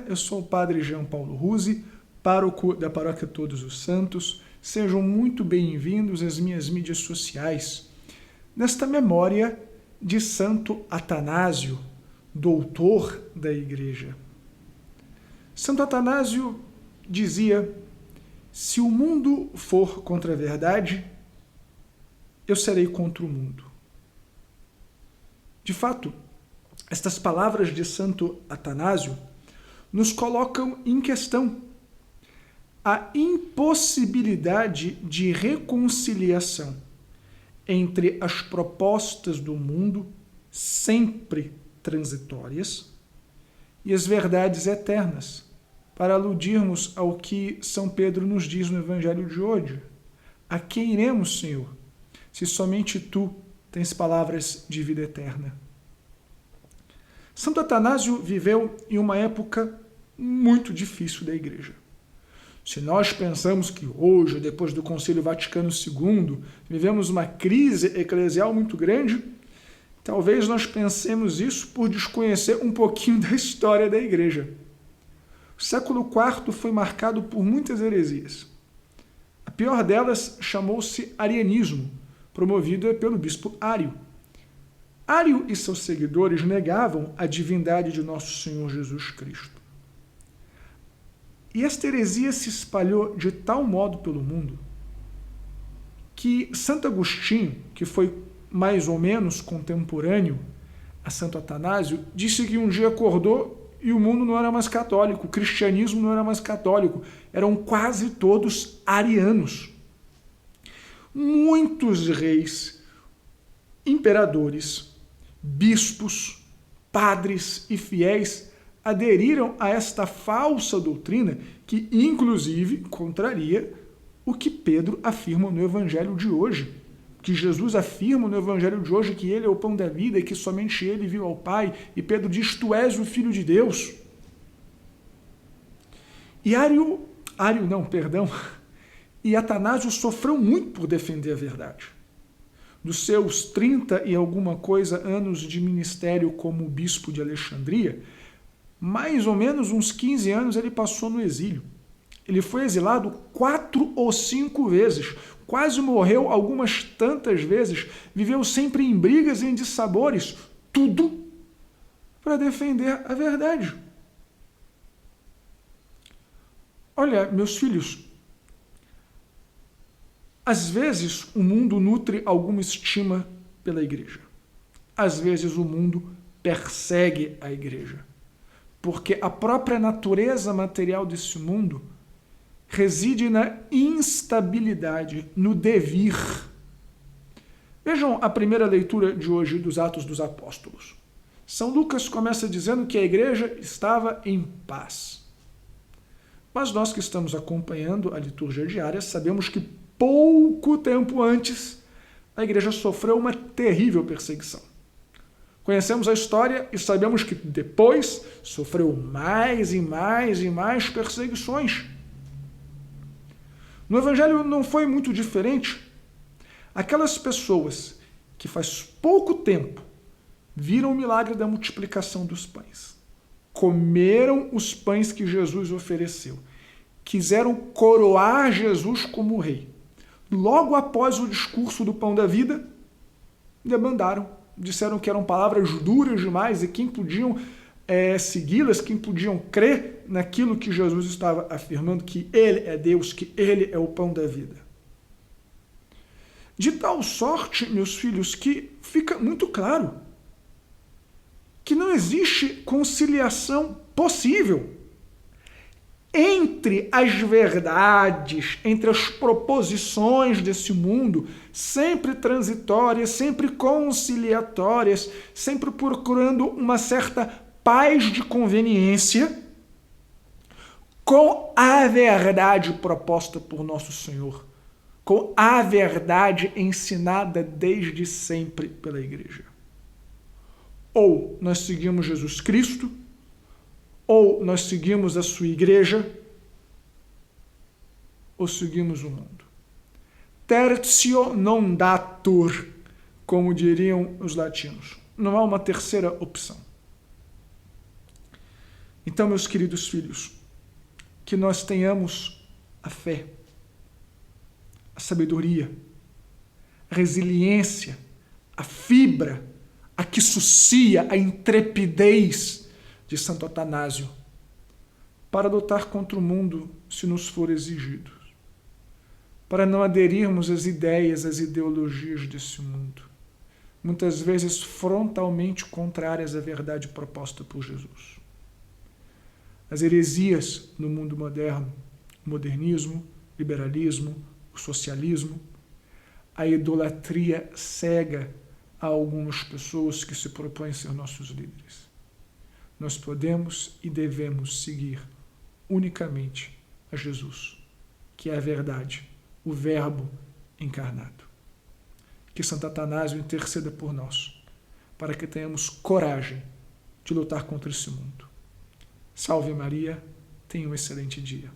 eu sou o Padre Jean Paulo Ruzzi, pároco da Paróquia Todos os Santos. Sejam muito bem-vindos às minhas mídias sociais, nesta memória de Santo Atanásio, doutor da Igreja. Santo Atanásio dizia: se o mundo for contra a verdade, eu serei contra o mundo. De fato, estas palavras de Santo Atanásio nos colocam em questão a impossibilidade de reconciliação entre as propostas do mundo, sempre transitórias, e as verdades eternas, para aludirmos ao que São Pedro nos diz no Evangelho de hoje. A quem iremos, Senhor, se somente Tu tens palavras de vida eterna? Santo Atanásio viveu em uma época muito difícil da Igreja. Se nós pensamos que hoje, depois do Concílio Vaticano II, vivemos uma crise eclesial muito grande, talvez nós pensemos isso por desconhecer um pouquinho da história da Igreja. O século IV foi marcado por muitas heresias. A pior delas chamou-se arianismo, promovida pelo bispo Ário. Ário e seus seguidores negavam a divindade de nosso Senhor Jesus Cristo. E esta heresia se espalhou de tal modo pelo mundo que Santo Agostinho, que foi mais ou menos contemporâneo a Santo Atanásio, disse que um dia acordou e o mundo não era mais católico, o cristianismo não era mais católico, eram quase todos arianos. Muitos reis, imperadores, bispos, padres e fiéis aderiram a esta falsa doutrina que, inclusive, contraria o que Pedro afirma no Evangelho de hoje, que Jesus afirma no Evangelho de hoje que ele é o pão da vida e que somente ele viu ao Pai, e Pedro diz: tu és o Filho de Deus. E Atanásio sofreu muito por defender a verdade. Dos seus 30 e alguma coisa anos de ministério como bispo de Alexandria, mais ou menos uns 15 anos ele passou no exílio. Ele foi exilado 4 ou 5 vezes, quase morreu algumas tantas vezes, viveu sempre em brigas e em dissabores, tudo para defender a verdade. Olha, meus filhos, às vezes o mundo nutre alguma estima pela Igreja. Às vezes o mundo persegue a Igreja. Porque a própria natureza material desse mundo reside na instabilidade, no devir. Vejam a primeira leitura de hoje dos Atos dos Apóstolos. São Lucas começa dizendo que a Igreja estava em paz. Mas nós que estamos acompanhando a liturgia diária sabemos que pouco tempo antes a Igreja sofreu uma terrível perseguição. Conhecemos a história e sabemos que depois sofreu mais e mais e mais perseguições. No Evangelho não foi muito diferente. Aquelas pessoas que faz pouco tempo viram o milagre da multiplicação dos pães, comeram os pães que Jesus ofereceu, quiseram coroar Jesus como rei. Logo após o discurso do pão da vida, debandaram. Disseram que eram palavras duras demais e quem podiam segui-las, quem podiam crer naquilo que Jesus estava afirmando, que ele é Deus, que ele é o pão da vida. De tal sorte, meus filhos, que fica muito claro que não existe conciliação possível entre as verdades, entre as proposições desse mundo, sempre transitórias, sempre conciliatórias, sempre procurando uma certa paz de conveniência, com a verdade proposta por nosso Senhor, com a verdade ensinada desde sempre pela Igreja. Ou nós seguimos Jesus Cristo, ou nós seguimos a sua Igreja, ou seguimos o mundo. Tertio non datur, como diriam os latinos. Não há uma terceira opção. Então, meus queridos filhos, que nós tenhamos a fé, a sabedoria, a resiliência, a fibra, a que sucia a intrepidez de Santo Atanásio, para lutar contra o mundo se nos for exigido, para não aderirmos às ideias, às ideologias desse mundo, muitas vezes frontalmente contrárias à verdade proposta por Jesus. As heresias no mundo moderno, o modernismo, o liberalismo, o socialismo, a idolatria cega a algumas pessoas que se propõem ser nossos líderes. Nós podemos e devemos seguir unicamente a Jesus, que é a verdade, o Verbo encarnado. Que Santo Atanásio interceda por nós, para que tenhamos coragem de lutar contra esse mundo. Salve Maria, tenha um excelente dia.